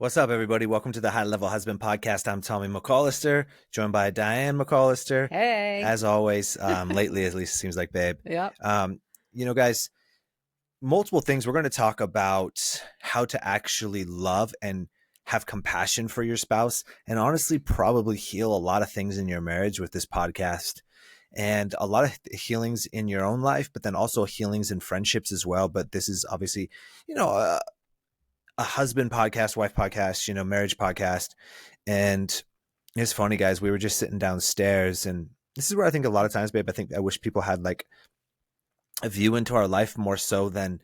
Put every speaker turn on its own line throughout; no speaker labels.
What's up, everybody? Welcome to the High Level Husband Podcast. I'm Tommy McAllister, joined by Diane McAllister.
Hey.
As always, lately at least, it seems like, babe.
Yep.
Guys, multiple things. We're going to talk about how to actually love and have compassion for your spouse, and honestly, probably heal a lot of things in your marriage with this podcast. And a lot of healings in your own life, but then also healings in friendships as well. But this is obviously, a husband podcast, wife podcast, marriage podcast. And it's funny, guys, we were just sitting downstairs, and this is where I think a lot of times, babe, I wish people had like a view into our life more so than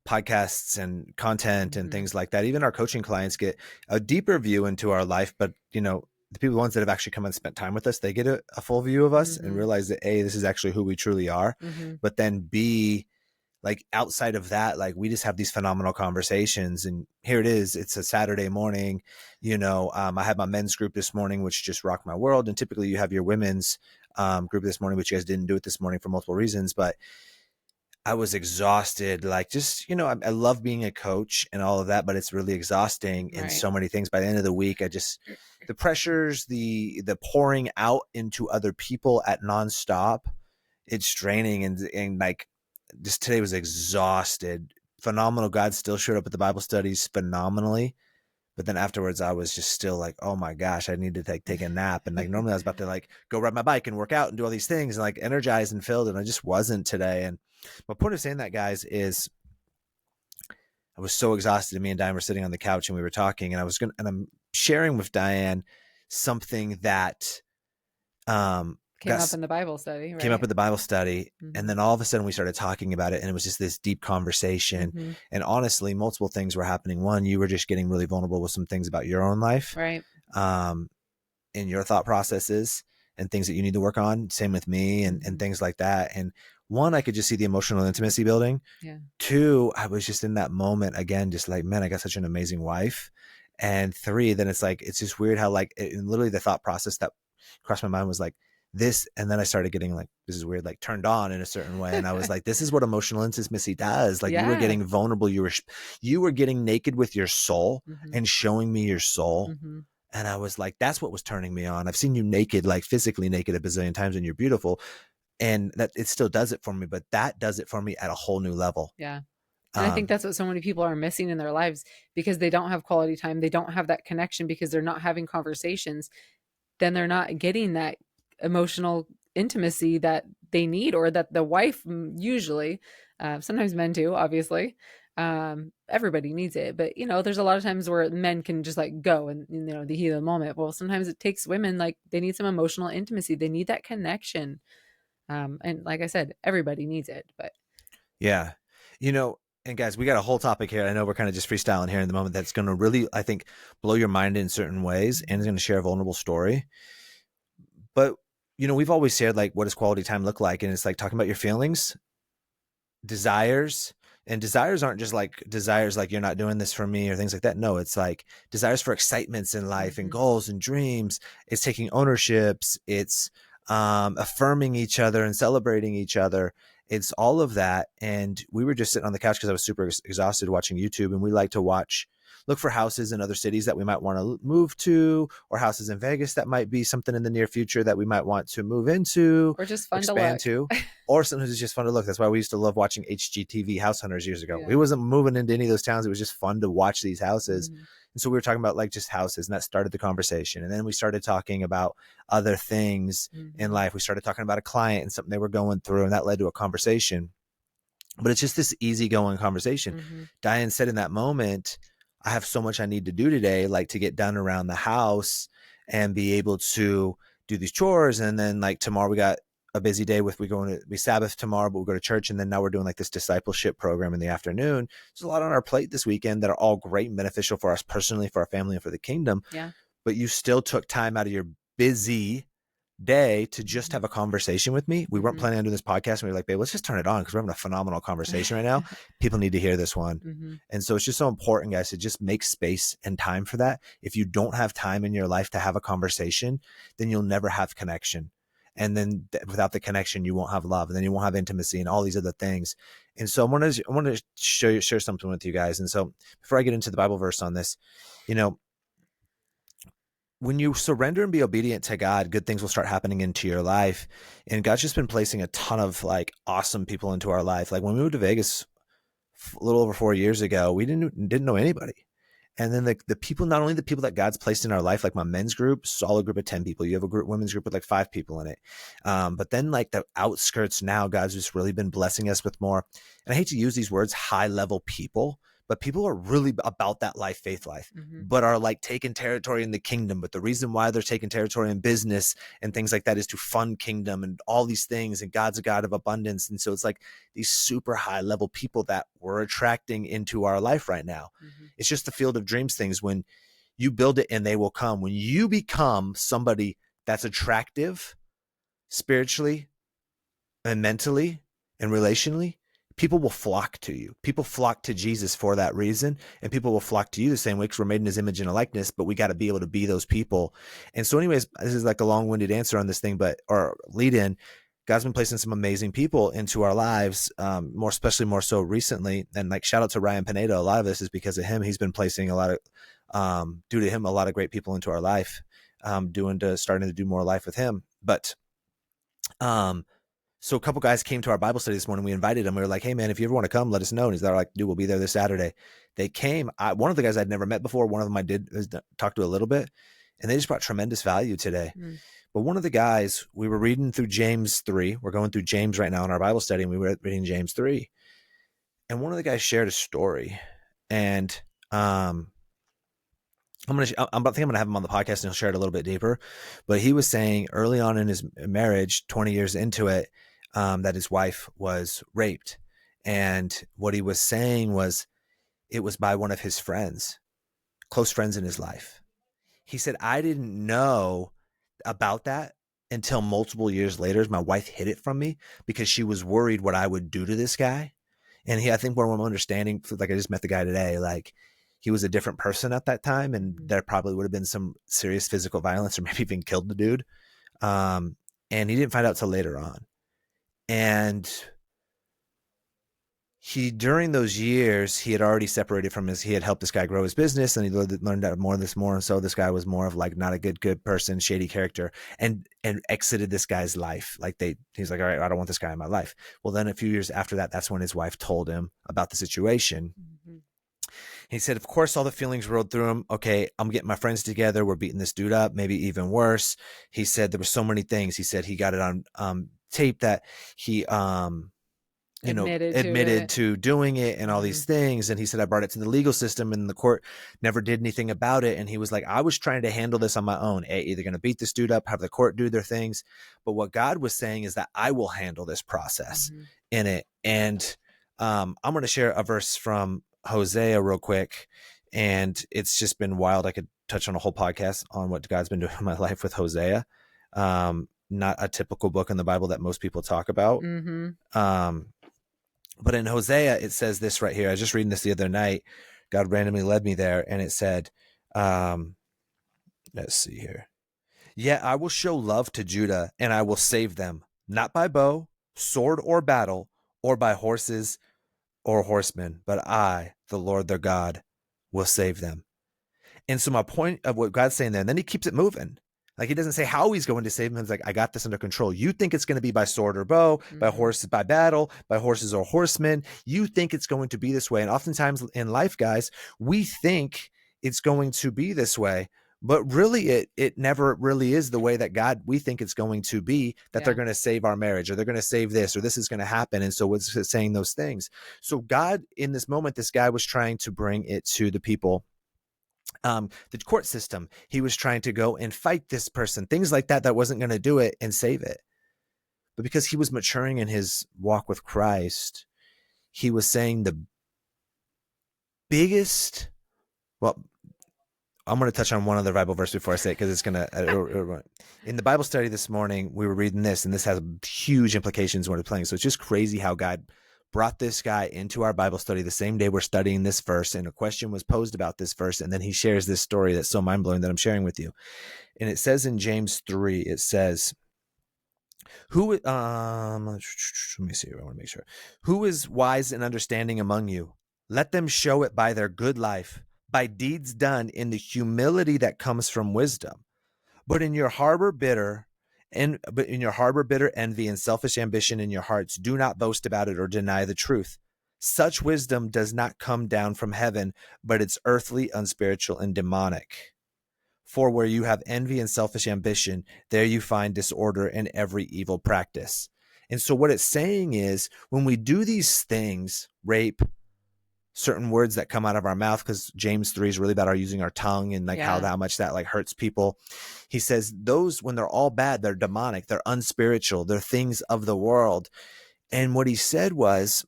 podcasts and content and things like that. Even our coaching clients get a deeper view into our life, but the ones that have actually come and spent time with us, they get a full view of us and realize that A, this is actually who we truly are, but then B, like outside of that, like we just have these phenomenal conversations. And here it is. It's a Saturday morning. I had my men's group this morning, which just rocked my world. And typically you have your women's group this morning, but you guys didn't do it this morning for multiple reasons. But I was exhausted. Like just, I love being a coach and all of that, but it's really exhausting in so many things. By the end of the week, the pressures, the pouring out into other people at nonstop, it's draining. And like, just today was exhausted. Phenomenal. God still showed up at the Bible studies phenomenally. But then afterwards, I was just still like, oh my gosh, I need to take a nap. And like normally I was about to like go ride my bike and work out and do all these things and like energized and filled. And I just wasn't today. And my point of saying that, guys, is I was so exhausted. Me and Diane were sitting on the couch and we were talking, and I'm sharing with Diane something that
came up in the Bible study, right?
And then all of a sudden we started talking about it, and it was just this deep conversation. And honestly, multiple things were happening. One, you were just getting really vulnerable with some things about your own life,
right?
In your thought processes and things that you need to work on. Same with me and things like that. And one, I could just see the emotional intimacy building.
Yeah.
Two, I was just in that moment again, just like, man, I got such an amazing wife. And three, then it's like, it's just weird how like literally the thought process that crossed my mind was like, this, and then I started getting like, this is weird, like turned on in a certain way. And I was like, this is what emotional intimacy does. Like you were getting vulnerable. You were getting naked with your soul and showing me your soul. And I was like, that's what was turning me on. I've seen you naked, like physically naked a bazillion times, and you're beautiful. And that it still does it for me, but that does it for me at a whole new level.
Yeah. And I think that's what so many people are missing in their lives, because they don't have quality time. They don't have that connection because they're not having conversations. Then they're not getting that emotional intimacy that they need, or that the wife usually, sometimes men too, obviously, everybody needs it. But there's a lot of times where men can just like go and the heat of the moment. Well, sometimes it takes women, like they need some emotional intimacy. They need that connection. And like I said, everybody needs it. But
yeah, and guys, we got a whole topic here. I know we're kind of just freestyling here in the moment. That's going to really, I think, blow your mind in certain ways, and is going to share a vulnerable story. But we've always shared like, what does quality time look like? And it's like talking about your feelings, desires, and desires aren't just like desires like you're not doing this for me or things like that. No, it's like desires for excitements in life and goals and dreams. It's taking ownerships. It's affirming each other and celebrating each other. It's all of that. And we were just sitting on the couch because I was super exhausted watching YouTube, and we like to look for houses in other cities that we might want to move to, or houses in Vegas that might be something in the near future that we might want to move into,
or just fun
expand
to look.
Or sometimes it's just fun to look. That's why we used to love watching HGTV House Hunters years ago.
Yeah.
We wasn't moving into any of those towns. It was just fun to watch these houses. And so we were talking about like just houses, and that started the conversation. And then we started talking about other things in life. We started talking about a client and something they were going through, and that led to a conversation. But it's just this easygoing conversation. Diane said in that moment, I have so much I need to do today, like to get done around the house and be able to do these chores. And then like tomorrow we got a busy day with, we Sabbath tomorrow, but we go to church. And then now we're doing like this discipleship program in the afternoon. There's a lot on our plate this weekend that are all great and beneficial for us personally, for our family, and for the kingdom.
Yeah.
But you still took time out of your busy day to just have a conversation with me. We weren't planning on doing this podcast, and we were like, babe, let's just turn it on because we're having a phenomenal conversation right now. People need to hear this one. And so it's just so important, guys, to just make space and time for that. If you don't have time in your life to have a conversation, then you'll never have connection. And then without the connection, you won't have love, and then you won't have intimacy and all these other things. And so I want to share something with you guys. And so before I get into the Bible verse on this, when you surrender and be obedient to God, good things will start happening into your life. And God's just been placing a ton of like awesome people into our life. Like when we moved to Vegas a little over 4 years ago, we didn't know anybody. And then the people, not only the people that God's placed in our life, like my men's group, solid group of 10 people. You have a group, women's group with like 5 people in it. But then like the outskirts now, God's just really been blessing us with more. And I hate to use these words, high level people, but people are really about that life, faith life, but are like taking territory in the kingdom. But the reason why they're taking territory in business and things like that is to fund kingdom and all these things. And God's a God of abundance. And so it's like these super high level people that we're attracting into our life right now. It's just the field of dreams things. When you build it and they will come, when you become somebody that's attractive spiritually and mentally and relationally, people will flock to you. People flock to Jesus for that reason, and people will flock to you the same way because we're made in his image and a likeness, but we got to be able to be those people. And so anyways, this is like a long-winded answer on this thing, or lead in. God's been placing some amazing people into our lives, especially more so recently. And like, shout out to Ryan Pineda. A lot of this is because of him. He's been placing a lot of, due to him, a lot of great people into our life, starting to do more life with him. But, so a couple guys came to our Bible study this morning. We invited them. We were like, hey man, if you ever want to come, let us know. And he's like, dude, we'll be there this Saturday. They came. One of the guys I'd never met before. One of them I did talk to a little bit, and they just brought tremendous value today. But one of the guys, we were reading through James 3. We're going through James right now in our Bible study, and we were reading James 3. And one of the guys shared a story. And I think I'm going to have him on the podcast and he'll share it a little bit deeper. But he was saying early on in his marriage, 20 years into it, that his wife was raped. And what he was saying was it was by one of his friends, close friends in his life. He said, I didn't know about that until multiple years later. My wife hid it from me because she was worried what I would do to this guy. And I think what I'm understanding, like I just met the guy today, like he was a different person at that time, and there probably would have been some serious physical violence or maybe even killed the dude. And he didn't find out till later on. And during those years, he had already separated from he had helped this guy grow his business, and he learned out more of this more. And so this guy was more of like not a good person, shady character, and exited this guy's life. Like he's like, all right, I don't want this guy in my life. Well, then a few years after that, that's when his wife told him about the situation. He said, of course, all the feelings rolled through him. Okay, I'm getting my friends together. We're beating this dude up, maybe even worse. He said there were so many things. He said he got it on tape that he admitted to doing it and all these things. And he said, I brought it to the legal system and the court never did anything about it. And he was like, I was trying to handle this on my own, either going to beat this dude up, have the court do their things. But what God was saying is that I will handle this process in it. And I'm going to share a verse from Hosea real quick. And it's just been wild. I could touch on a whole podcast on what God's been doing in my life with Hosea. Not a typical book in the Bible that most people talk about. But in Hosea, it says this right here. I was just reading this the other night. God randomly led me there, and it said, let's see here. Yeah, I will show love to Judah, and I will save them, not by bow, sword, or battle, or by horses or horsemen, but I, the Lord their God, will save them. And so my point of what God's saying there, and then he keeps it moving. Like he doesn't say how he's going to save them. He's like, I got this under control. You think it's going to be by sword or bow, by horses, by battle, by horses or horsemen. You think it's going to be this way. And oftentimes in life, guys, we think it's going to be this way, but really it never really is the way that we think it's going to be, that they're going to save our marriage, or they're going to save this, or this is going to happen. And so it's saying those things. So God, in this moment, this guy was trying to bring it to the people. The court system, he was trying to go and fight this person, things like that wasn't going to do it and save it. But because he was maturing in his walk with Christ, he was saying the biggest, well, I'm going to touch on one other Bible verse before I say it, because it's going to, in the Bible study this morning, we were reading this, and this has huge implications when it's playing. So it's just crazy how God brought this guy into our Bible study the same day we're studying this verse, and a question was posed about this verse, and then he shares this story that's so mind-blowing that I'm sharing with you. And it says in James 3, it says, let me see, I want to make sure. Who is wise and understanding among you? Let them show it by their good life, by deeds done in the humility that comes from wisdom. But in your harbor bitter envy and selfish ambition in your hearts, do not boast about it or deny the truth. Such wisdom does not come down from heaven, but it's earthly, unspiritual, and demonic. For where you have envy and selfish ambition, there you find disorder and every evil practice. And so what it's saying is, when we do these things, rape, certain words that come out of our mouth, because James 3 is really about our using our tongue and like how much that like hurts people. He says those, when they're all bad, they're demonic, they're unspiritual, they're things of the world. And what he said was,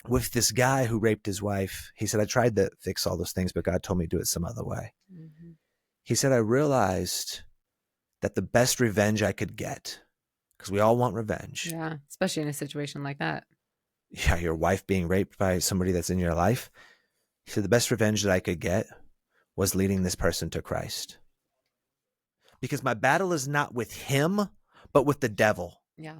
with this guy who raped his wife, he said, I tried to fix all those things, but God told me to do it some other way. Mm-hmm. He said, I realized that the best revenge I could get, because we all want revenge.
Yeah, especially in a situation like that.
Yeah, your wife being raped by somebody that's in your life. He said, the best revenge that I could get was leading this person to Christ. Because my battle is not with him, but with the devil.
Yeah.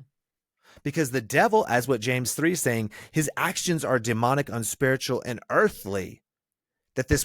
Because
the devil, as what James 3 is saying, his actions are demonic, unspiritual, and earthly.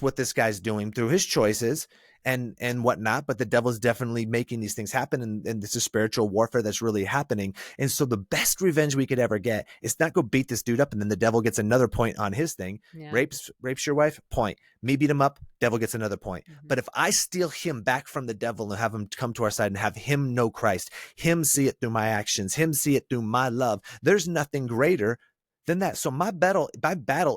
What this guy's doing through his choices and whatnot, but the devil's definitely making these things happen, and this is spiritual warfare that's really happening. And so the best revenge we could ever get is not go beat this dude up and then the devil gets another point on his thing. Yeah. Rapes your wife, point. Me beat him up, devil gets another point. Mm-hmm. But if I steal him back from the devil and have him come to our side and have him know Christ, him see it through my actions, him see it through my love, there's nothing greater than that. So my battle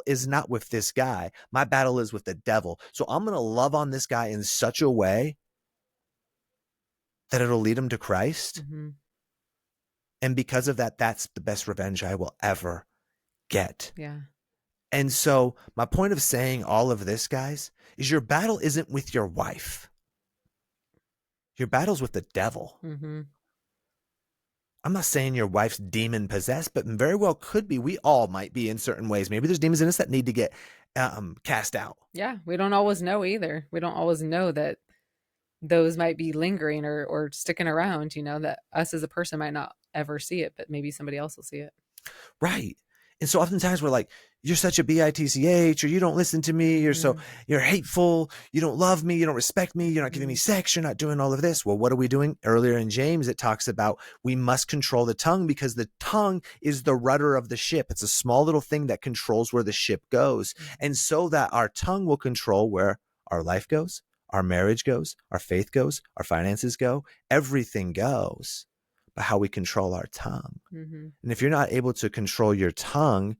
is not with this guy. My battle is with the devil. So I'm going to love on this guy in such a way that it'll lead him to Christ. Mm-hmm. And because of that, that's the best revenge I will ever get.
Yeah.
And so my point of saying all of this, guys, is your battle isn't with your wife. Your battle's with the devil. Mm-hmm. I'm not saying your wife's demon possessed, but very well could be. We all might be in certain ways. Maybe there's demons in us that need to get cast out.
Yeah, we don't always know either. We don't always know that those might be lingering or sticking around, that us as a person might not ever see it, but maybe somebody else will see it.
Right. And so oftentimes we're like, you're such a bitch, or you don't listen to me, you're hateful, you don't love me, you don't respect me, you're not giving me sex, you're not doing all of this. Well, what are we doing? Earlier in James, it talks about we must control the tongue, because the tongue is the rudder of the ship. It's a small little thing that controls where the ship goes. And so that our tongue will control where our life goes, our marriage goes, our faith goes, our finances go, everything goes. But how we control our tongue. Mm-hmm. And if you're not able to control your tongue,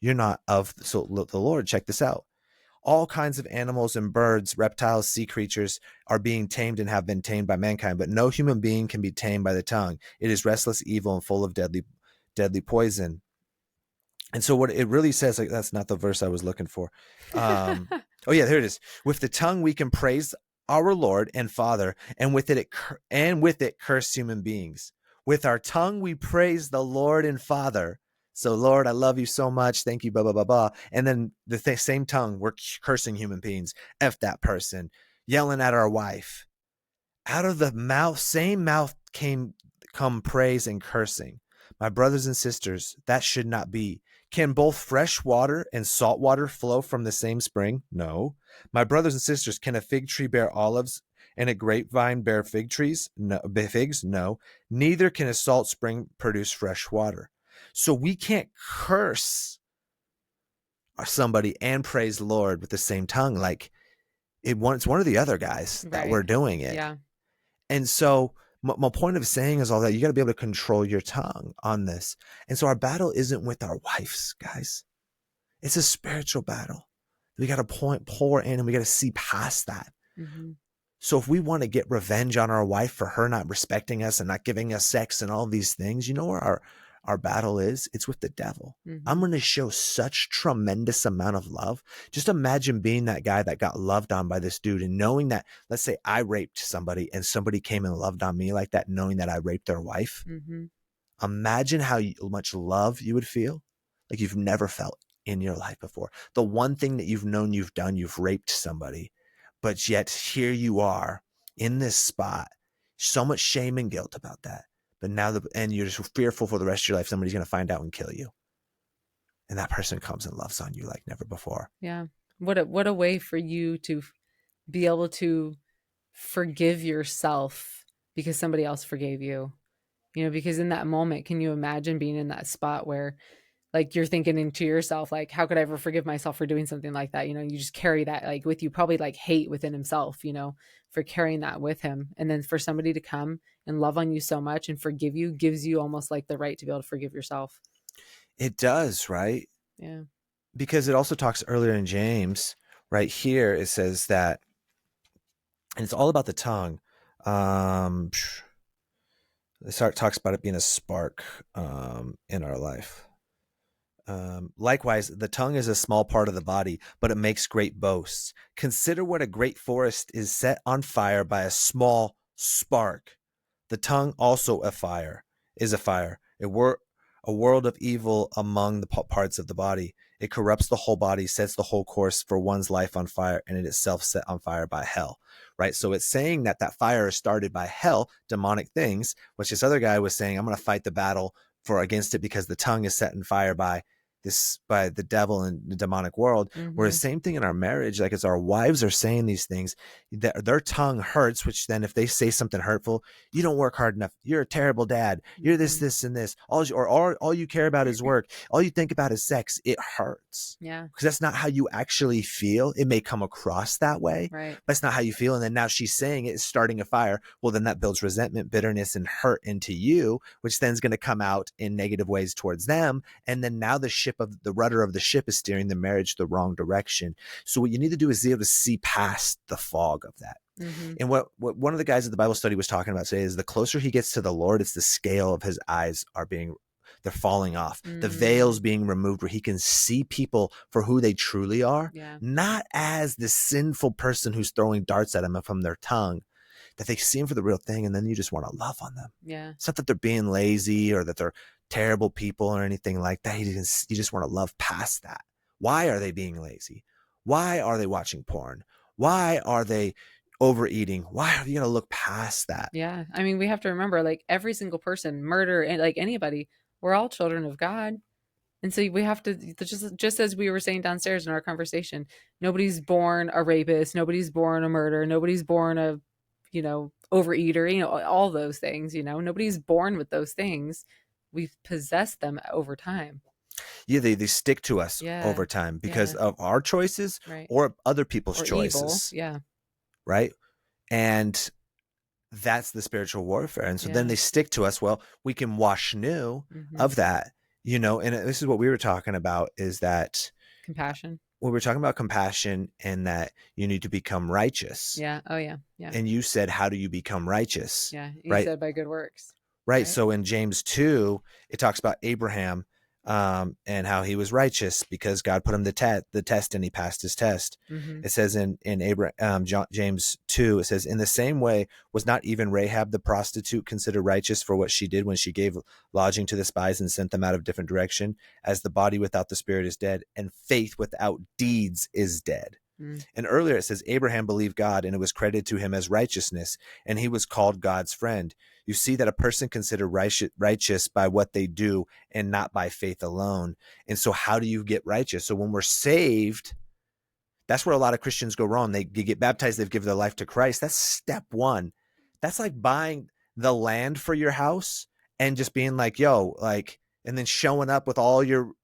you're not of the Lord. Check this out. All kinds of animals and birds, reptiles, sea creatures are being tamed and have been tamed by mankind, but no human being can be tamed by the tongue. It is restless, evil, and full of deadly poison. And so what it really says, like, that's not the verse I was looking for. Oh yeah, here it is. With the tongue we can praise our Lord and Father, and with it curse human beings. With our tongue, we praise the Lord and Father. So, Lord, I love you so much. Thank you, blah, blah, blah, blah. And then the same tongue, we're cursing human beings. F that person. Yelling at our wife. Out of the same mouth come praise and cursing. My brothers and sisters, that should not be. Can both fresh water and salt water flow from the same spring? No. My brothers and sisters, can a fig tree bear olives and a grapevine bear figs? No. Neither can a salt spring produce fresh water. So we can't curse somebody and praise the Lord with the same tongue. Like it's one of the other guys that we're doing it.
Yeah.
And so my point of saying is all that you got to be able to control your tongue on this. And so our battle isn't with our wives, guys. It's a spiritual battle. We got to pour in, and we got to see past that. Mm-hmm. So if we want to get revenge on our wife for her not respecting us and not giving us sex and all these things, you know where our battle is? It's with the devil. Mm-hmm. I'm going to show such tremendous amount of love. Just imagine being that guy that got loved on by this dude, and knowing that, let's say I raped somebody and somebody came and loved on me like that, knowing that I raped their wife. Mm-hmm. Imagine how much love you would feel like you've never felt in your life before. The one thing that you've known you've done, you've raped somebody, but yet here you are in this spot, so much shame and guilt about that. But now, and you're just fearful for the rest of your life, somebody's going to find out and kill you. And that person comes and loves on you like never before.
Yeah. What a way for you to be able to forgive yourself because somebody else forgave you. Because in that moment, can you imagine being in that spot where like you're thinking into yourself, like, how could I ever forgive myself for doing something like that? You just carry that like with you, probably like hate within himself, for carrying that with him. And then for somebody to come and love on you so much and forgive you gives you almost like the right to be able to forgive yourself.
It does, right?
Yeah.
Because it also talks earlier in James, right here, it says that, and it's all about the tongue. It talks about it being a spark in our life. Likewise, the tongue is a small part of the body, but it makes great boasts. Consider what a great forest is set on fire by a small spark. The tongue also is a fire, a world of evil among the parts of the body. It corrupts the whole body, sets the whole course for one's life on fire, and it itself set on fire by hell. Right? So it's saying that fire is started by hell, demonic things, which this other guy was saying, I'm going to fight the battle against it because the tongue is set on fire by the devil and the demonic world. Whereas same thing in our marriage, like as our wives are saying these things, their tongue hurts, which then if they say something hurtful, you don't work hard enough, you're a terrible dad, you're this and this, all you care about is work, all you think about is sex, it hurts.
Yeah.
Because that's not how you actually feel. It may come across that way,
right,
but it's not how you feel. And then now she's saying it's starting a fire. Well, then that builds resentment, bitterness, and hurt into you, which then is going to come out in negative ways towards them. And then now the rudder of the ship is steering the marriage the wrong direction. So what you need to do is be able to see past the fog of that. And what one of the guys at the Bible study was talking about today is the closer he gets to the Lord, it's the scale of his eyes they're falling off. The veil's being removed where he can see people for who they truly are, not as the sinful person who's throwing darts at him from their tongue, that they see him for the real thing. And then you just want to love on them.
Yeah.
It's not that they're being lazy or that they're terrible people or anything like that. You just want to love past that. Why are they being lazy? Why are they watching porn? Why are they overeating? Why are you going to look past that?
Yeah. I mean, we have to remember, like, every single person, murder, and like anybody, we're all children of God. And so we have to, just as we were saying downstairs in our conversation, nobody's born a rapist, nobody's born a murderer, nobody's born a, overeater, all those things, nobody's born with those things. We've possessed them over time.
Yeah, they stick to us over time because of our choices or other people's choices.
Evil. Yeah.
Right. And that's the spiritual warfare. And so then they stick to us. Well, we can wash new of that, and this is what we were talking about, is that
compassion.
Well, we're talking about compassion and that you need to become righteous.
Yeah. Oh, yeah. Yeah.
And you said, how do you become righteous?
Yeah. You said by good works.
Right. So in James 2, it talks about Abraham and how he was righteous because God put him the test and he passed his test. It says in James 2, it says, in the same way, was not even Rahab the prostitute considered righteous for what she did when she gave lodging to the spies and sent them out of different direction? As the body without the spirit is dead, and faith without deeds is dead. And earlier it says Abraham believed God and it was credited to him as righteousness, and he was called God's friend. You see that a person considered righteous by what they do and not by faith alone. And so how do you get righteous? So when we're saved, that's where a lot of Christians go wrong. They get baptized, they've given their life to Christ. That's step one. That's like buying the land for your house and just being like, and then showing up with all your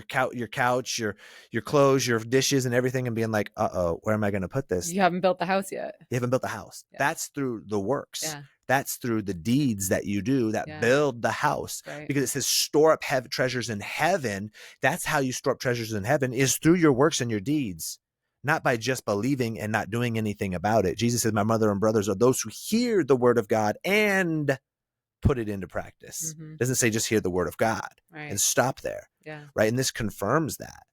couch, your clothes, your dishes and everything and being like, where am I going to put this?
You haven't built the house yet.
You haven't built the house. Yeah. That's through the works.
Yeah.
That's through the deeds that you do that build the house. Right. Because it says store up treasures in heaven. That's how you store up treasures in heaven, is through your works and your deeds, not by just believing and not doing anything about it. Jesus said, my mother and brothers are those who hear the word of God and put it into practice. It doesn't say just hear the word of God and stop there. Yeah. Right. And this confirms that.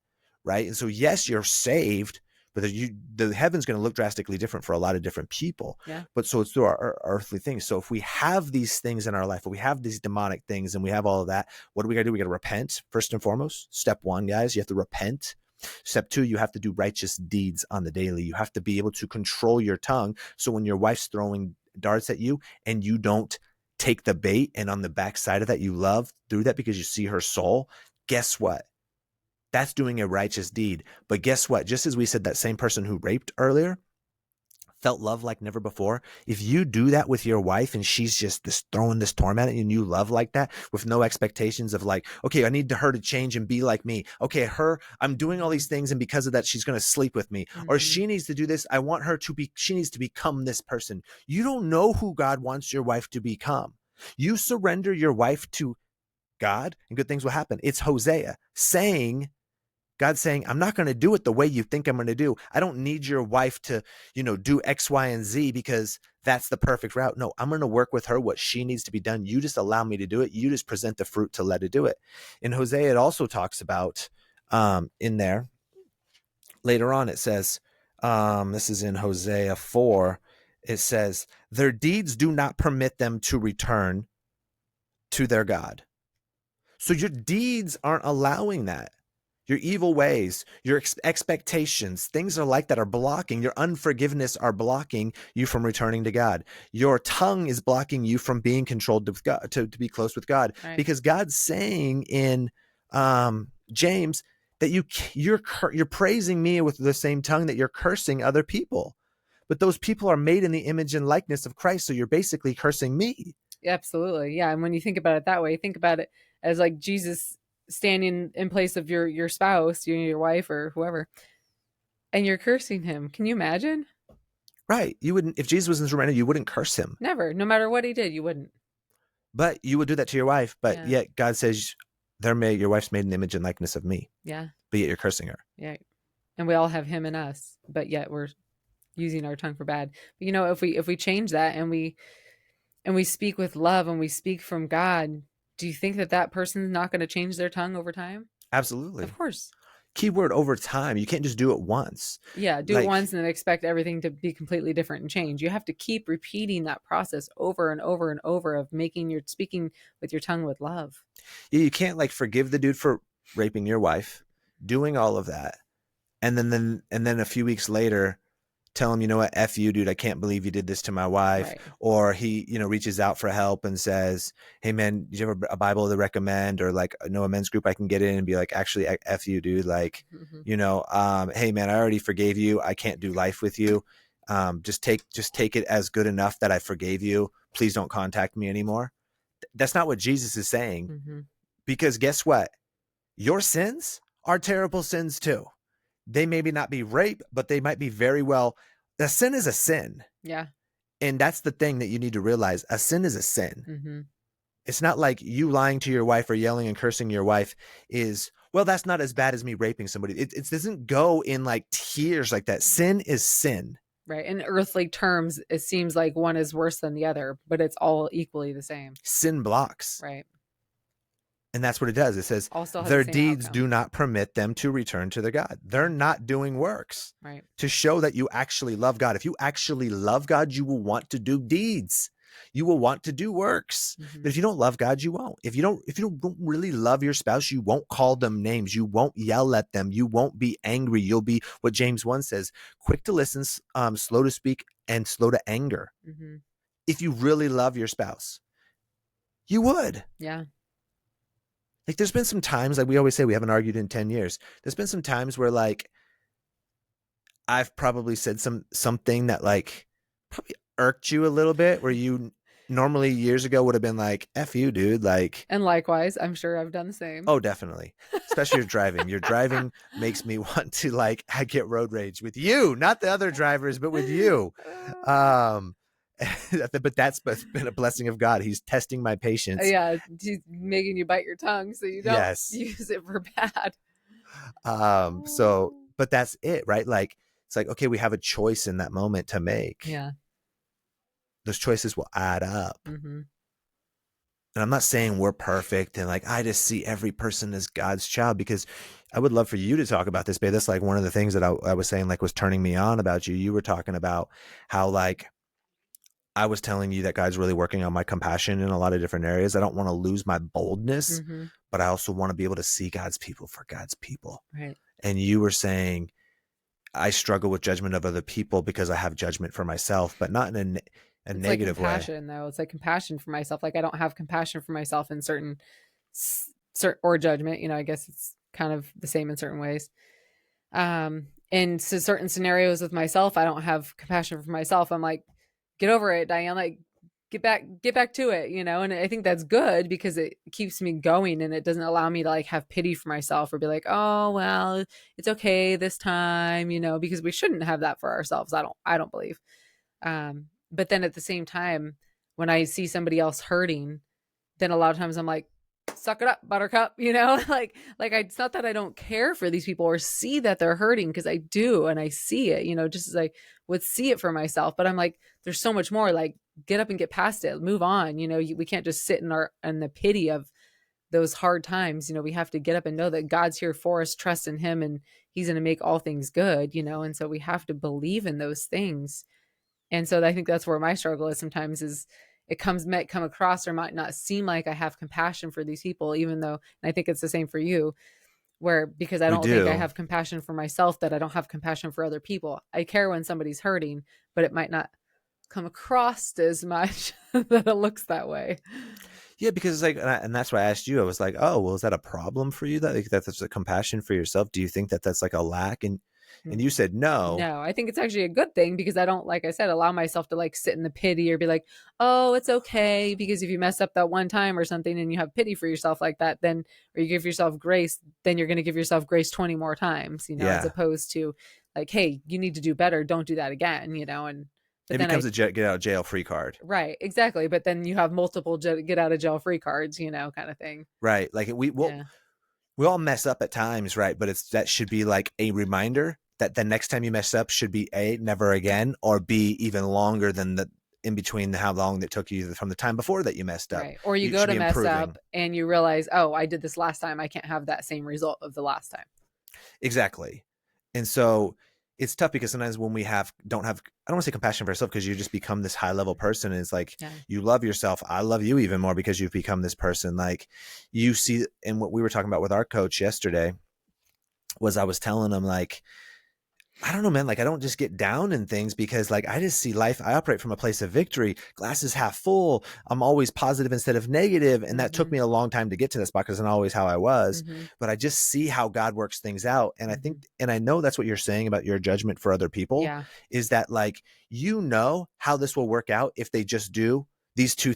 Right. And so, yes, you're saved, but the heaven's going to look drastically different for a lot of different people. Yeah. But so it's through our earthly things. So if we have these things in our life, if we have these demonic things and we have all of that, what do we got to do? We got to repent first and foremost. Step one, guys, you have to repent. Step two, you have to do righteous deeds on the daily. You have to be able to control your tongue. So when your wife's throwing darts at you and you don't take the bait, and on the backside of that, you love through that because you see her soul, guess what? That's doing a righteous deed. But guess what? Just as we said, that same person who raped earlier felt love like never before. If you do that with your wife and she's just throwing this torment at you and you love like that with no expectations of like, okay, I need her to change and be like me. Okay, I'm doing all these things and because of that, she's going to sleep with me. Or she needs to do this. I want her to she needs to become this person. You don't know who God wants your wife to become. You surrender your wife to God and good things will happen. It's Hosea saying, God's saying, I'm not going to do it the way you think I'm going to do. I don't need your wife to, do X, Y, and Z because that's the perfect route. No, I'm going to work with her what she needs to be done. You just allow me to do it. You just present the fruit to let it do it. In Hosea, it also talks about in there later on, it says, this is in Hosea 4, it says, their deeds do not permit them to return to their God. So your deeds aren't allowing that. Your evil ways, your expectations, things are like that are blocking. Your unforgiveness are blocking you from returning to God. Your tongue is blocking you from being controlled with God, to be close with God. Right. Because God's saying in James that you're praising me with the same tongue that you're cursing other people. But those people are made in the image and likeness of Christ. So you're basically cursing me.
Absolutely. Yeah. And when you think about it that way, think about it as like Jesus standing in place of your spouse, your wife or whoever, and you're cursing him. Can you imagine?
Right. You wouldn't, if Jesus was in surrender, you wouldn't curse him.
Never. No matter what he did, you wouldn't.
But you would do that to your wife. But yet God says your wife's made in the image and likeness of me.
Yeah.
But yet you're cursing her.
Yeah. And we all have him in us, but yet we're using our tongue for bad. But if we change that and we speak with love and we speak from God, do you think that person's not going to change their tongue over time?
Absolutely.
Of course.
Keyword over time. You can't just do it once.
Yeah, do it once and then expect everything to be completely different and change. You have to keep repeating that process over and over and over of speaking with your tongue with love.
Yeah, you can't forgive the dude for raping your wife, doing all of that, and then a few weeks later tell him, you know what, F you, dude, I can't believe you did this to my wife. Right. Or he, reaches out for help and says, hey man, do you have a Bible to recommend? Or know a men's group I can get in and be like, actually, F you, dude. Hey man, I already forgave you. I can't do life with you. Just take it as good enough that I forgave you. Please don't contact me anymore. That's not what Jesus is saying. Mm-hmm. Because guess what? Your sins are terrible sins too. They maybe not be rape, but they might be very well. A sin is a sin.
Yeah.
And that's the thing that you need to realize. A sin is a sin. Mm-hmm. It's not like you lying to your wife or yelling and cursing your wife is, well, that's not as bad as me raping somebody. It doesn't go in tiers like that. Sin is sin.
Right. In earthly terms, it seems like one is worse than the other, but it's all equally the same.
Sin blocks.
Right.
And that's what it does. It says their deeds do not permit them to return to their God. They're not doing works to show that you actually love God. If you actually love God, you will want to do deeds. You will want to do works. Mm-hmm. But if you don't love God, you won't. If you don't really love your spouse, you won't call them names. You won't yell at them. You won't be angry. You'll be what James 1 says, quick to listen, slow to speak, and slow to anger. Mm-hmm. If you really love your spouse, you would.
Yeah.
There's been some times, we always say we haven't argued in 10 years. There's been some times where I've probably said something that probably irked you a little bit, where you normally years ago would have been like, F you, dude.
And likewise, I'm sure I've done the same.
Oh, definitely. Especially your driving. Your driving makes me want to I get road rage with you, not the other drivers, but with you. But that's been a blessing of God. He's testing my patience.
Yeah, he's making you bite your tongue so you don't use it for bad.
But that's it, right? It's okay, we have a choice in that moment to make.
Yeah.
Those choices will add up. Mm-hmm. And I'm not saying we're perfect and I just see every person as God's child, because I would love for you to talk about this, babe. That's one of the things that I was saying was turning me on about you. You were talking about how I was telling you that God's really working on my compassion in a lot of different areas. I don't want to lose my boldness, mm-hmm. but I also want to be able to see God's people for God's people.
Right.
And you were saying, I struggle with judgment of other people because I have judgment for myself, but not in a negative way.
It's compassion, though. It's compassion for myself. I don't have compassion for myself in certain or judgment. I guess it's kind of the same in certain ways. in certain scenarios with myself, I don't have compassion for myself. I'm like, get over it, Diane. Like, get back to it, you know? And I think that's good because it keeps me going and it doesn't allow me to like have pity for myself or be like, oh, well, it's okay this time, you know, because we shouldn't have that for ourselves. I don't believe. But then at the same time, when I see somebody else hurting, then a lot of times I'm like, suck it up, buttercup, you know, it's not that I don't care for these people or see that they're hurting, because I do, and I see it, you know, just as I would see it for myself. But I'm like, there's so much more. Like, get up and get past it, move on. You know, we can't just sit in the pity of those hard times. You know, we have to get up and know that God's here for us, trust in him, and he's going to make all things good, you know. And so we have to believe in those things. And so I think that's where my struggle is sometimes, is might come across or might not seem like I have compassion for these people, even though, and I think it's the same for you, where because I
We
don't think I
do.
have compassion for myself, that I don't have compassion for other people. I care when somebody's hurting, but it might not come across as much that it looks that way.
Yeah, because it's like, and that's why I asked you. I was like, oh, well, is that a problem for you? That like, that's a compassion for yourself? Do you think that that's like a lack? And you said no.
No, I think it's actually a good thing, because I don't, like I said, allow myself to like sit in the pity or be like, oh, it's okay. Because if you mess up that one time or something and you have pity for yourself like that, then, or you give yourself grace, then you're going to give yourself grace 20 more times, you know, as
Yeah,
opposed to like, hey, you need to do better. Don't do that again, you know? And, but
it
then
becomes a get out of jail free card.
right, exactly. But then you have multiple get out of jail free cards, you know, kind of thing.
Right. Like
Yeah.
we all mess up at times, right? But that should be like a reminder that the next time you mess up should be A, never again, or B, even longer than the in between how long it took you from the time before that you messed up.
Right. Or you
You
go
should
to
be
mess
improving.
up and you realize, oh, I did this last time. I can't have that same result of the last time.
Exactly. And so it's tough because sometimes when we don't have, I don't want to say compassion for yourself, because you just become this high level person. And it's like,
Yeah.
you love yourself. I love you even more because you've become this person. Like you see, and what we were talking about with our coach yesterday was I was telling him like, I don't know, man. Like, I don't just get down in things because, like, I just see life. I operate from a place of victory. Glass is half full. I'm always positive instead of negative. And that took
Mm-hmm.
me a long time to get to this spot because it's not always how I was.
Mm-hmm.
But I just see how God works things out. And I
Mm-hmm.
think, and I know that's what you're saying about your judgment for other people
Yeah.
is that, like, you know how this will work out if they just do these two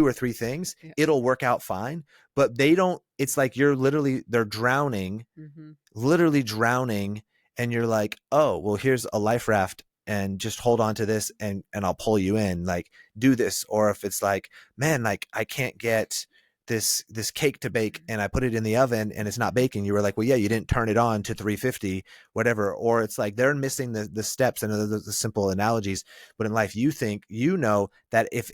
or three things.
Yeah.
It'll work out fine. But they don't, it's like they're drowning,
Mm-hmm.
literally drowning, and you're like, oh, well, here's a life raft and just hold on to this and I'll pull you in, like do this. Or if it's like, man, like I can't get this cake to bake and I put it in the oven and it's not baking. You were like, well, yeah, you didn't turn it on to 350, whatever. Or it's like they're missing the steps. I know the simple analogies, but in life, you know that if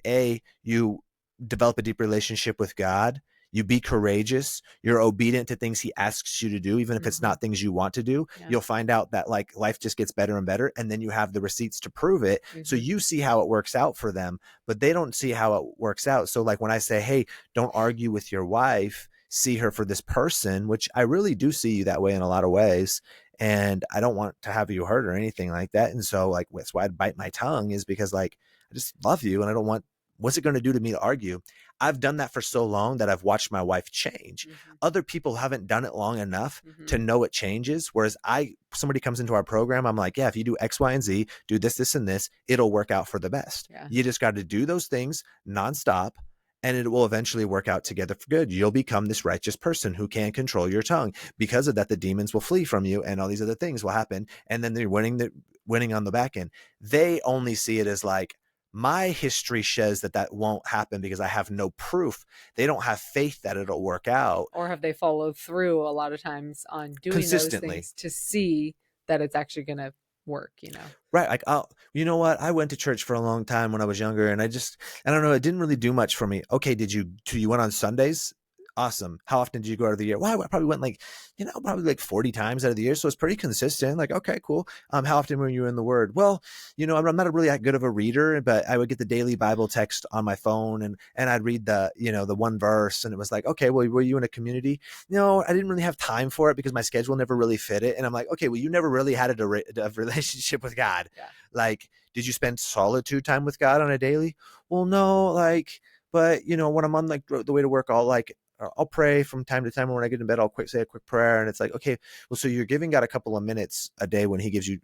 you develop a deep relationship with God, you be courageous, you're obedient to things he asks you to do, even if it's
Mm-hmm.
not things you want to do,
Yeah.
you'll find out that like life just gets better and better. And then you have the receipts to prove it. So
Mm-hmm.
you see how it works out for them, but they don't see how it works out. So like when I say, hey, don't argue with your wife, see her for this person, which I really do see you that way in a lot of ways. And I don't want to have you hurt or anything like that. And so like, that's why I'd bite my tongue, is because like, I just love you and I don't want, what's it going to do to me to argue? I've done that for so long that I've watched my wife change.
Mm-hmm.
Other people haven't done it long enough
Mm-hmm.
to know it changes. Whereas somebody comes into our program, I'm like, yeah, if you do X, Y, and Z, do this, and this, it'll work out for the best.
Yeah.
You just got to do those things nonstop, and it will eventually work out together for good. You'll become this righteous person who can control your tongue. Because of that, the demons will flee from you, and all these other things will happen. And then they're winning on the back end. They only see it as like, my history shows that won't happen because I have no proof. They don't have faith that it'll work out.
Or have they followed through a lot of times on doing those
Consistently.
things to see that it's actually going to work, you know?
Right. Like, oh, you know what? I went to church for a long time when I was younger, and I don't know. It didn't really do much for me. Okay. You went on Sundays? Awesome. How often did you go out of the year? Well, I probably went like, probably like 40 times out of the year. So it's pretty consistent. Like, okay, cool. How often were you in the Word? Well, I'm not really that good of a reader, but I would get the daily Bible text on my phone, and I'd read the one verse, and it was like, okay, well, were you in a community? No, I didn't really have time for it because my schedule never really fit it. And I'm like, okay, well, you never really had a relationship with God.
Yeah.
Like, did you spend solitude time with God on a daily? Well, no, like, but when I'm on like the way to work, I'll like I'll pray from time to time. When I get in bed, I'll say a quick prayer. And it's like, okay, well, so you're giving God a couple of minutes a day when he gives you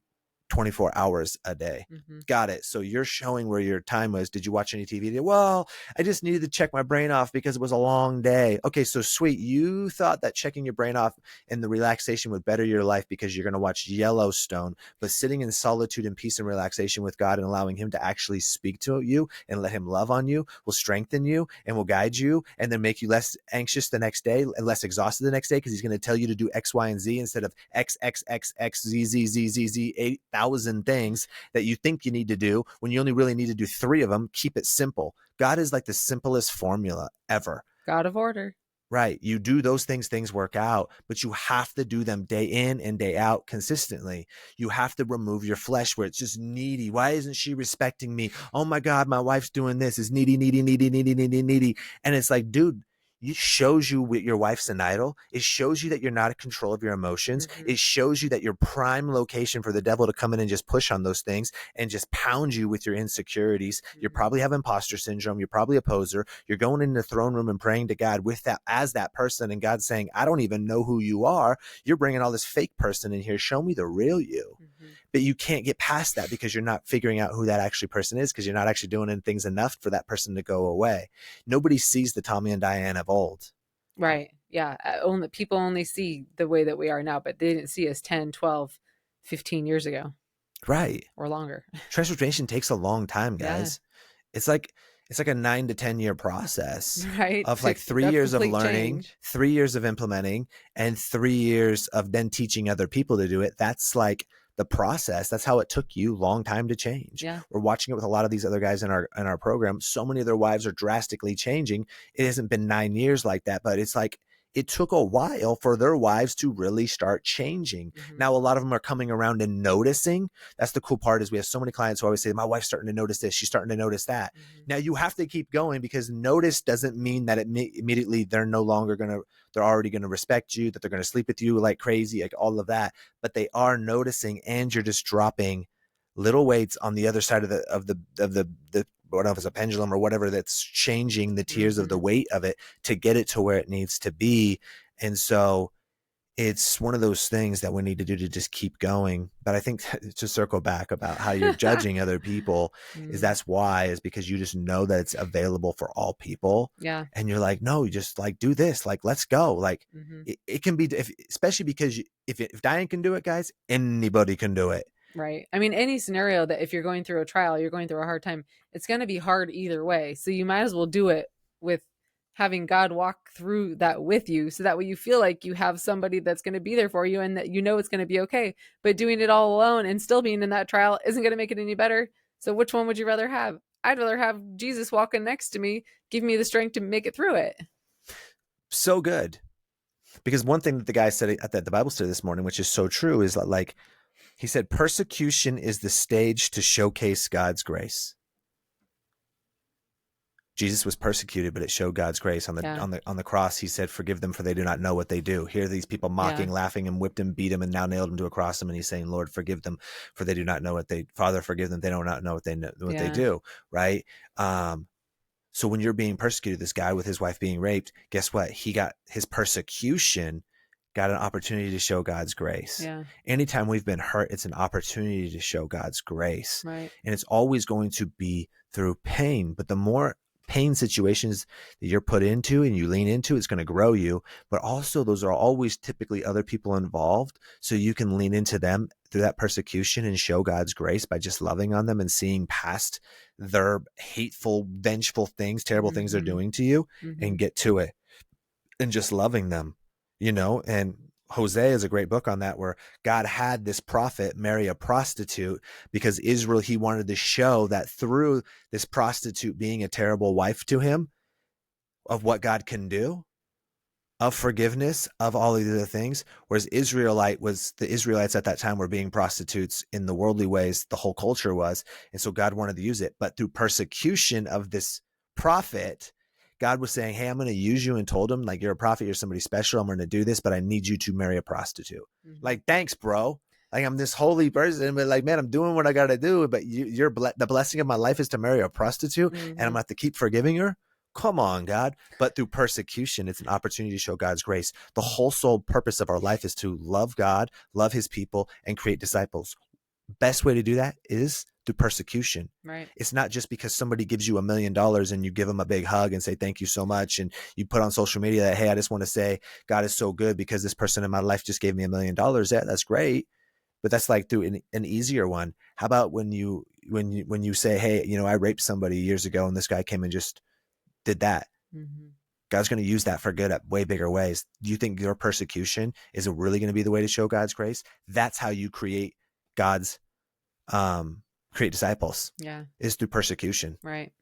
24 hours a day. Got it. So you're showing where your time was. Did you watch any TV? Well, I just needed to check my brain off because it was a long day. Okay, so sweet. You thought that checking your brain off and the relaxation would better your life because you're going to watch Yellowstone, but sitting in solitude and peace and relaxation with God and allowing him to actually speak to you and let him love on you will strengthen you and will guide you and then make you less anxious the next day and less exhausted the next day because he's going to tell you to do X, Y, and Z instead of X, X, X, X, Z, Z, Z, Z, Z, 8,000 things that you think you need to do when you only really need to do 3 of them. Keep it simple. God is like the simplest formula ever.
God of order.
Right. You do those things, things work out, but you have to do them day in and day out consistently. You have to remove your flesh where it's just needy. Why isn't she respecting me? Oh my God, my wife's doing this. Is needy, needy, needy, needy, needy, needy. And it's like, dude, it shows you with your wife's an idol. It shows you that you're not in control of your emotions. It shows you that you're prime location for the devil to come in and just push on those things and just pound you with your insecurities. You probably have imposter syndrome. You're probably a poser. You're going into the throne room and praying to God with that as that person. And God's saying, I don't even know who you are. You're bringing all this fake person in here. Show me the real you. But you can't get past that because you're not figuring out who that actually person is because you're not actually doing things enough for that person to go away. Nobody sees the Tommy and Diane of old.
Right. Yeah. People only see the way that we are now, but they didn't see us 10, 12, 15 years ago.
Right.
Or longer.
Transformation takes a long time, guys. Yeah. It's like a 9 to 10 year process,
right?
Of like 3 years of learning, 3 years of implementing, and 3 years of then teaching other people to do it. That's like the process. That's how it took you long time to change.
Yeah.
We're watching it with a lot of these other guys in our program. So many of their wives are drastically changing. It hasn't been 9 years like that, but it's like it took a while for their wives to really start changing. Now, a lot of them are coming around and noticing. That's the cool part is we have so many clients who always say, my wife's starting to notice this. She's starting to notice that. Now you have to keep going because notice doesn't mean that immediately they're already going to respect you, that they're going to sleep with you like crazy, like all of that. But they are noticing and you're just dropping little weights on the other side of the what if it's a pendulum or whatever that's changing the tiers of the weight of it to get it to where it needs to be. And so it's one of those things that we need to do to just keep going. But I think to circle back about how you're judging other people is because you just know that it's available for all people.
Yeah.
And you're like, no, you just like do this, like, let's go. Like it can be, especially because if Diane can do it, guys, anybody can do it.
Right. I mean, any scenario that if you're going through a trial, you're going through a hard time, it's going to be hard either way. So you might as well do it with having God walk through that with you. So that way you feel like you have somebody that's going to be there for you and that you know it's going to be okay. But doing it all alone and still being in that trial isn't going to make it any better. So which one would you rather have? I'd rather have Jesus walking next to me, give me the strength to make it through it.
So good. Because one thing that the guy said at the Bible study this morning, which is so true, is that like, he said, persecution is the stage to showcase God's grace. Jesus was persecuted, but it showed God's grace on the cross. He said, forgive them for they do not know what they do. Here are these people mocking, laughing, and whipped him, beat him, and now nailed him to a cross. And he's saying, Lord, forgive them for they do not know Father, forgive them. They do not know what they do. Right. So when you're being persecuted, this guy with his wife being raped, guess what? He got his persecution, got an opportunity to show God's grace. Yeah. Anytime we've been hurt, it's an opportunity to show God's grace.
Right.
And it's always going to be through pain. But the more pain situations that you're put into and you lean into, it's going to grow you. But also those are always typically other people involved. So you can lean into them through that persecution and show God's grace by just loving on them and seeing past their hateful, vengeful things, terrible things they're doing to you and get to it and just loving them. And Hosea is a great book on that, where God had this prophet marry a prostitute because Israel, he wanted to show that through this prostitute being a terrible wife to him, of what God can do, of forgiveness, of all of the other things. Whereas the Israelites at that time were being prostitutes in the worldly ways, the whole culture was. And so God wanted to use it. But through persecution of this prophet, God was saying, hey, I'm going to use you, and told him, like, you're a prophet, you're somebody special. I'm going to do this, but I need you to marry a prostitute. Like, thanks, bro. Like, I'm this holy person, but like, man, I'm doing what I got to do. But the blessing of my life is to marry a prostitute and I'm going to have to keep forgiving her. Come on, God. But through persecution, it's an opportunity to show God's grace. The whole sole purpose of our life is to love God, love his people, and create disciples. Best way to do that is through persecution.
Right.
It's not just because somebody gives you $1 million and you give them a big hug and say, thank you so much. And you put on social media that, hey, I just want to say God is so good because this person in my life just gave me $1 million. Yeah, that's great. But that's like through an easier one. How about when you say, hey, you know, I raped somebody years ago and this guy came and just did that. Mm-hmm. God's going to use that for good at way bigger ways. Do you think your persecution is really going to be the way to show God's grace? That's how you create God's create disciples.
Yeah.
Is through persecution.
Right.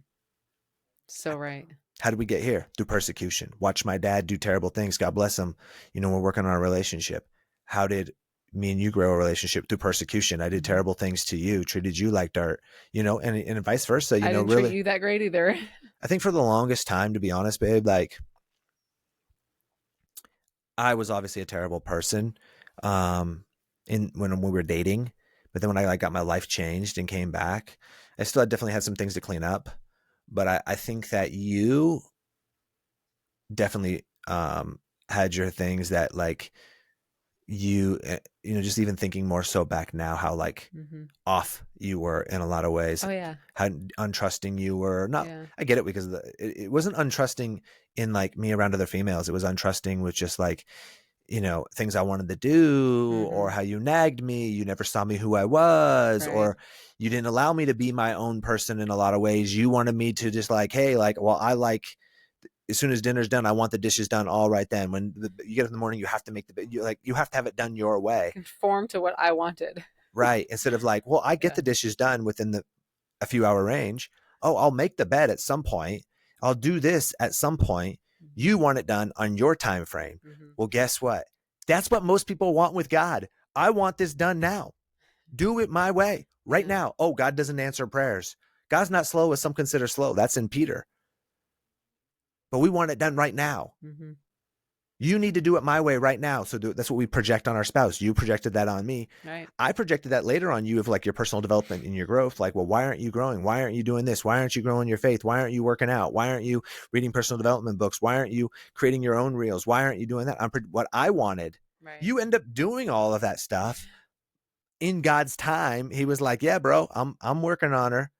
So right.
How did we get here? Through persecution. Watch my dad do terrible things. God bless him. You know, we're working on our relationship. How did me and you grow a relationship? Through persecution. I did terrible things to you, treated you like dirt, you know, and vice versa. You
I
know,
didn't
really
treat you that great either.
I think for the longest time, to be honest, babe, like I was obviously a terrible person when we were dating. But then when I got my life changed and came back, I still definitely had some things to clean up. But I think that you definitely had your things that like you know, just even thinking more so back now, how like off you were in a lot of ways.
Oh yeah.
How untrusting you were. Not, yeah. I get it because it wasn't untrusting in like me around other females. It was untrusting with just like, you know, things I wanted to do or how you nagged me. You never saw me who I was, right. Or you didn't allow me to be my own person in a lot of ways. You wanted me to just like, hey, like, well, I like, as soon as dinner's done, I want the dishes done all right then. When you get up in the morning, you have to make you have to have it done your way.
Conform to what I wanted.
Right. Instead of like, well, I get the dishes done within a few hour range. Oh, I'll make the bed at some point. I'll do this at some point. You want it done on your time frame. Well, guess what? That's what most people want with God. I want this done now. Do it my way right now. Oh, God doesn't answer prayers. God's not slow as some consider slow. That's in Peter. But we want it done right now. You need to do it my way right now. So that's what we project on our spouse. You projected that on me.
Right.
I projected that later on you of like your personal development and your growth. Like, well, why aren't you growing? Why aren't you doing this? Why aren't you growing your faith? Why aren't you working out? Why aren't you reading personal development books? Why aren't you creating your own reels? Why aren't you doing that? What I wanted. Right. You end up doing all of that stuff in God's time. He was like, yeah, bro, I'm working on her.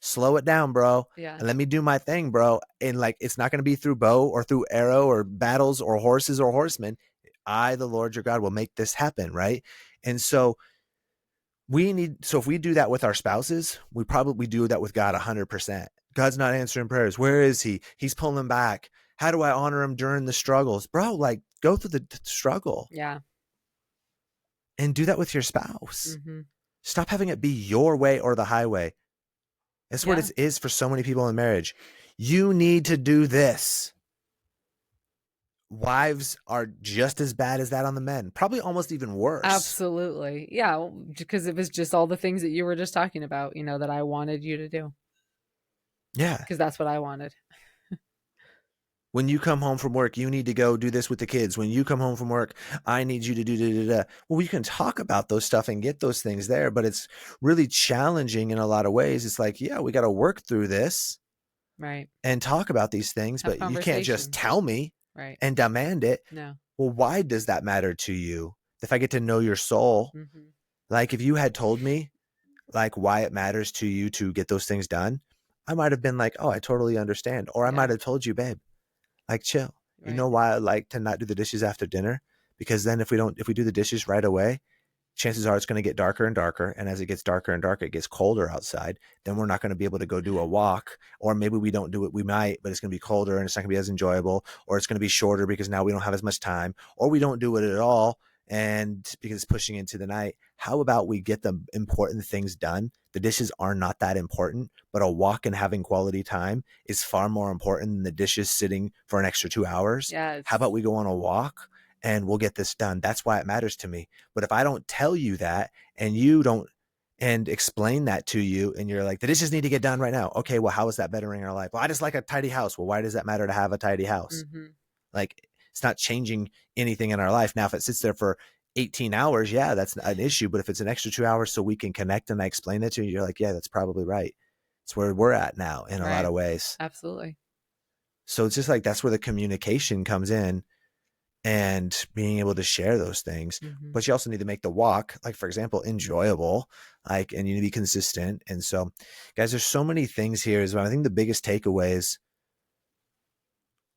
Slow it down, bro.
Yeah.
And let me do my thing, bro. And like, it's not going to be through bow or through arrow or battles or horses or horsemen. I, the Lord your God, will make this happen. Right. And so if we do that with our spouses, we probably do that with God 100%. God's not answering prayers. Where is he? He's pulling back. How do I honor him during the struggles? Bro, like go through the struggle.
Yeah.
And do that with your spouse. Stop having it be your way or the highway. That's what it is for so many people in marriage. You need to do this. Wives are just as bad as that on the men, probably almost even worse.
Absolutely. Yeah, because it was just all the things that you were just talking about, you know, that I wanted you to do.
Yeah.
Because that's what I wanted.
When you come home from work, you need to go do this with the kids. When you come home from work, I need you to do da-da-da. Well, we can talk about those stuff and get those things there, but it's really challenging in a lot of ways. It's like, yeah, we got to work through this,
right,
and talk about these things, but you can't just tell me, right, and demand it.
No.
Well, why does that matter to you? If I get to know your soul, like if you had told me like why it matters to you to get those things done, I might have been like, oh, I totally understand. Or I might have told you, babe, like chill. Right. You know why I like to not do the dishes after dinner? Because then if we do the dishes right away, chances are it's going to get darker and darker. And as it gets darker and darker, it gets colder outside. Then we're not going to be able to go do a walk, or maybe we don't do it. We might, but it's going to be colder and it's not going to be as enjoyable, or it's going to be shorter because now we don't have as much time, or we don't do it at all. And because it's pushing into the night. How about we get the important things done? The dishes are not that important, but a walk and having quality time is far more important than the dishes sitting for an extra 2 hours.
Yes.
How about we go on a walk and we'll get this done? That's why it matters to me. But if I don't tell you that and you don't and explain that to you and you're like, the dishes need to get done right now. Okay, well, how is that bettering our life? Well, I just like a tidy house. Well, why does that matter to have a tidy house? Like, it's not changing anything in our life. Now, if it sits there for 18 hours, yeah, that's an issue. But if it's an extra 2 hours so we can connect and I explain that to you, you're like, yeah, that's probably right. It's where we're at now in a lot of ways.
Absolutely.
So it's just like that's where the communication comes in and being able to share those things.
Mm-hmm.
But you also need to make the walk, like for example, enjoyable, like, and you need to be consistent. And so, guys, there's so many things here. Is I think the biggest takeaways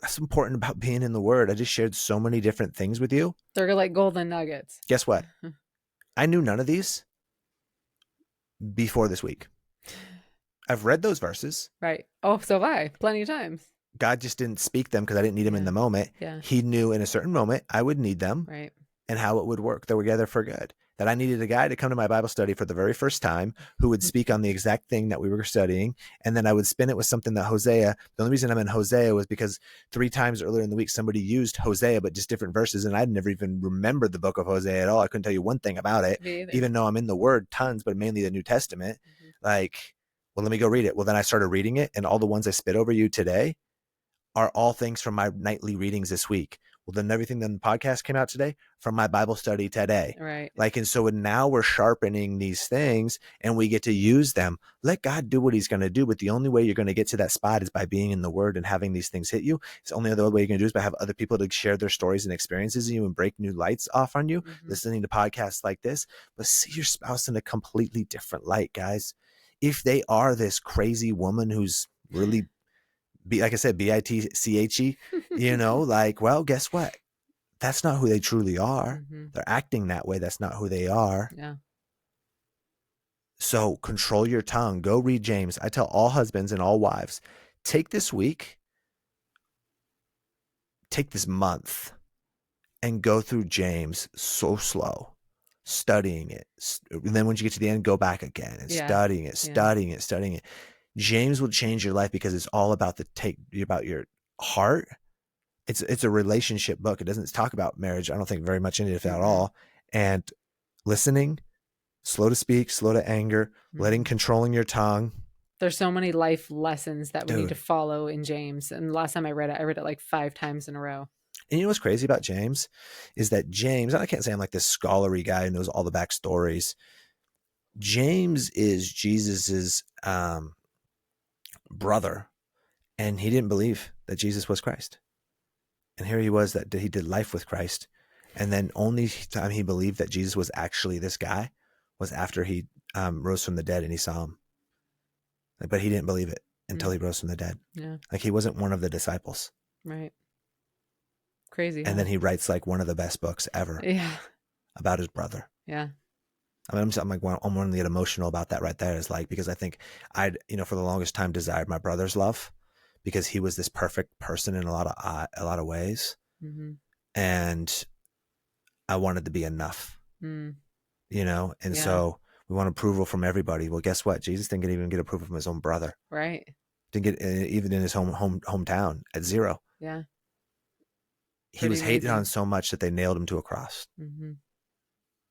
that's important about being in the Word. I just shared so many different things with you.
They're like golden nuggets.
Guess what? I knew none of these before this week. I've read those verses.
Right. Oh, so have I. Plenty of times.
God just didn't speak them because I didn't need them in the moment.
Yeah.
He knew in a certain moment I would need them,
right,
and how it would work. They were together for good. That I needed a guy to come to my Bible study for the very first time who would speak on the exact thing that we were studying. And then I would spin it with something that Hosea, the only reason I'm in Hosea was because 3 times earlier in the week, somebody used Hosea, but just different verses. And I'd never even remembered the book of Hosea at all. I couldn't tell you one thing about it, even though I'm in the Word tons, but mainly the New Testament. Like, well, let me go read it. Well, then I started reading it, and all the ones I spit over you today are all things from my nightly readings this week. Well, then everything then the podcast came out today from my Bible study today.
Right.
Like, and so now we're sharpening these things and we get to use them. Let God do what he's going to do. But the only way you're going to get to that spot is by being in the Word and having these things hit you. It's the only other way you're going to do is by have other people to share their stories and experiences in you and break new lights off on you, listening to podcasts like this. But see your spouse in a completely different light, guys. If they are this crazy woman who's really like I said, bitche, like, well, guess what? That's not who they truly are. They're acting that way. That's not who they are.
Yeah.
So control your tongue. Go read James. I tell all husbands and all wives, take this week, take this month, and go through James so slow, studying it. And then when you get to the end, go back again and studying it. James will change your life because it's all about about your heart. It's a relationship book. It doesn't talk about marriage. I don't think very much in it at all. And listening, slow to speak, slow to anger, controlling your tongue.
There's so many life lessons that we need to follow in James. And the last time I read it like 5 times in a row.
And you know what's crazy about James is that James, and I can't say I'm like this scholarly guy who knows all the backstories. James is Jesus's brother, and he didn't believe that Jesus was Christ. And here he was that he did life with Christ. And then only time he believed that Jesus was actually this guy was after he rose from the dead and he saw him. But he didn't believe it until he rose from the dead.
Yeah.
Like he wasn't one of the disciples.
Right. Crazy.
And then he writes like one of the best books ever.
Yeah.
About his brother.
Yeah.
I mean, I'm going to get emotional about that right there. Is like, because I think I'd, for the longest time desired my brother's love because he was this perfect person in a lot of ways. And I wanted to be enough, and so we want approval from everybody. Well, guess what? Jesus didn't even get approval from his own brother.
Right.
Didn't get even in his hometown at 0.
Yeah.
He was hated on so much that they nailed him to a cross.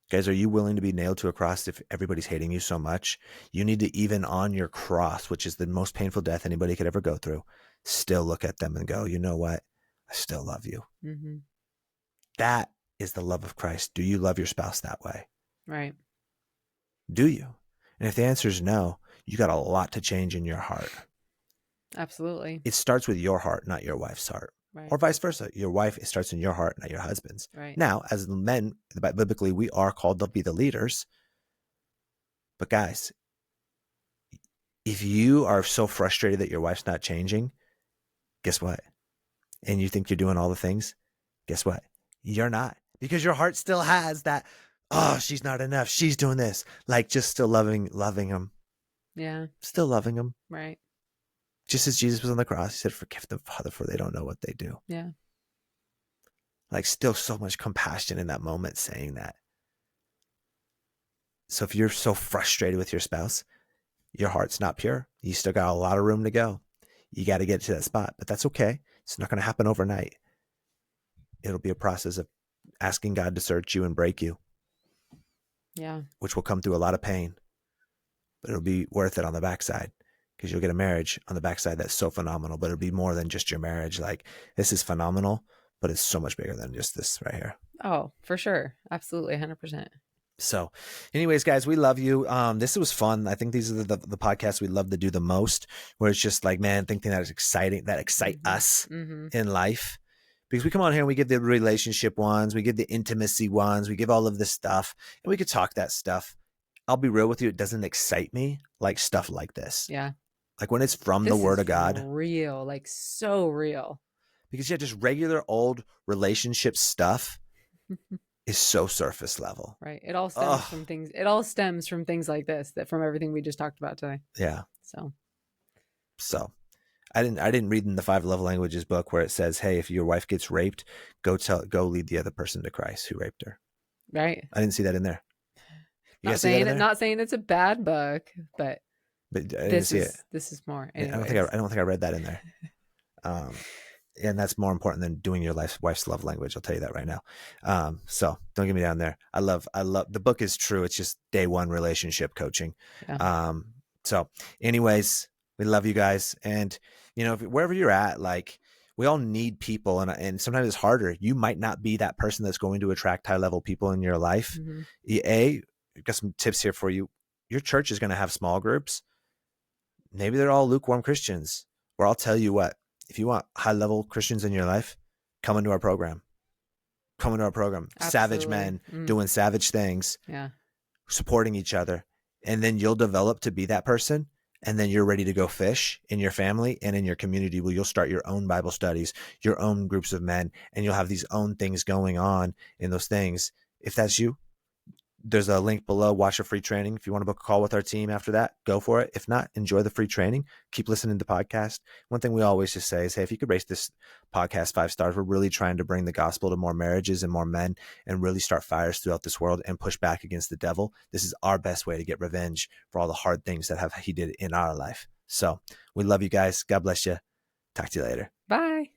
Guys, are you willing to be nailed to a cross if everybody's hating you so much? You need to, even on your cross, which is the most painful death anybody could ever go through, still look at them and go, you know what? I still love you. That is the love of Christ. Do you love your spouse that way?
Right.
Do you? And if the answer is no, you got a lot to change in your heart.
Absolutely.
It starts with your heart, not your wife's heart.
Right.
Or vice versa. Your wife, it starts in your heart, not your husband's.
Right.
Now, as men, biblically, we are called to be the leaders. But guys, if you are so frustrated that your wife's not changing, guess what? And you think you're doing all the things, guess what? You're not. Because your heart still has that, oh, she's not enough. She's doing this. Like, just still loving him.
Yeah.
Still loving him.
Right.
Just as Jesus was on the cross, he said, forgive them, Father, for they don't know what they do.
Yeah.
Like, still so much compassion in that moment saying that. So if you're so frustrated with your spouse, your heart's not pure. You still got a lot of room to go. You got to get to that spot, but that's okay. It's not going to happen overnight. It'll be a process of asking God to search you and break you.
Yeah.
Which will come through a lot of pain, but it'll be worth it on the backside. Because you'll get a marriage on the backside that's so phenomenal, but it'll be more than just your marriage. Like, this is phenomenal, but it's so much bigger than just this right here.
Oh, for sure. Absolutely. 100%.
So anyways, guys, we love you. This was fun. I think these are the podcasts we love to do the most, where it's just like, man, thinking that is exciting, that excite us in life. Because we come on here and we give the relationship ones, we give the intimacy ones, we give all of this stuff, and we could talk that stuff. I'll be real with you. It doesn't excite me like stuff like this.
Yeah.
Like when it's from the Word of God.
Real, like so real.
Because yeah, just regular old relationship stuff is so surface level.
Right. It all stems from things. It all stems from things like this, that from everything we just talked about today.
Yeah.
So
I didn't read in the 5 Love Languages book where it says, hey, if your wife gets raped, go lead the other person to Christ who raped her.
Right.
I didn't see that in there.
Not saying it's a bad book, but this is more.
I don't think I read that in there. And that's more important than doing your wife's love language. I'll tell you that right now. So don't get me down there. I love the book is true. It's just day one relationship coaching. Yeah. So anyways, we love you guys. And wherever you're at, like we all need people, and sometimes it's harder. You might not be that person that's going to attract high level people in your life. I've got some tips here for you. Your church is going to have small groups. Maybe they're all lukewarm Christians. Or I'll tell you what, if you want high level Christians in your life, come into our program. Absolutely. Savage men doing savage things, supporting each other. And then you'll develop to be that person. And then you're ready to go fish in your family and in your community where you'll start your own Bible studies, your own groups of men, and you'll have these own things going on in those things. If that's you, there's a link below. Watch a free training. If you want to book a call with our team after that, go for it. If not, enjoy the free training. Keep listening to the podcast. One thing we always just say is, hey, if you could rate this podcast 5 stars, we're really trying to bring the gospel to more marriages and more men and really start fires throughout this world and push back against the devil. This is our best way to get revenge for all the hard things that he did in our life. So we love you guys. God bless you. Talk to you later.
Bye.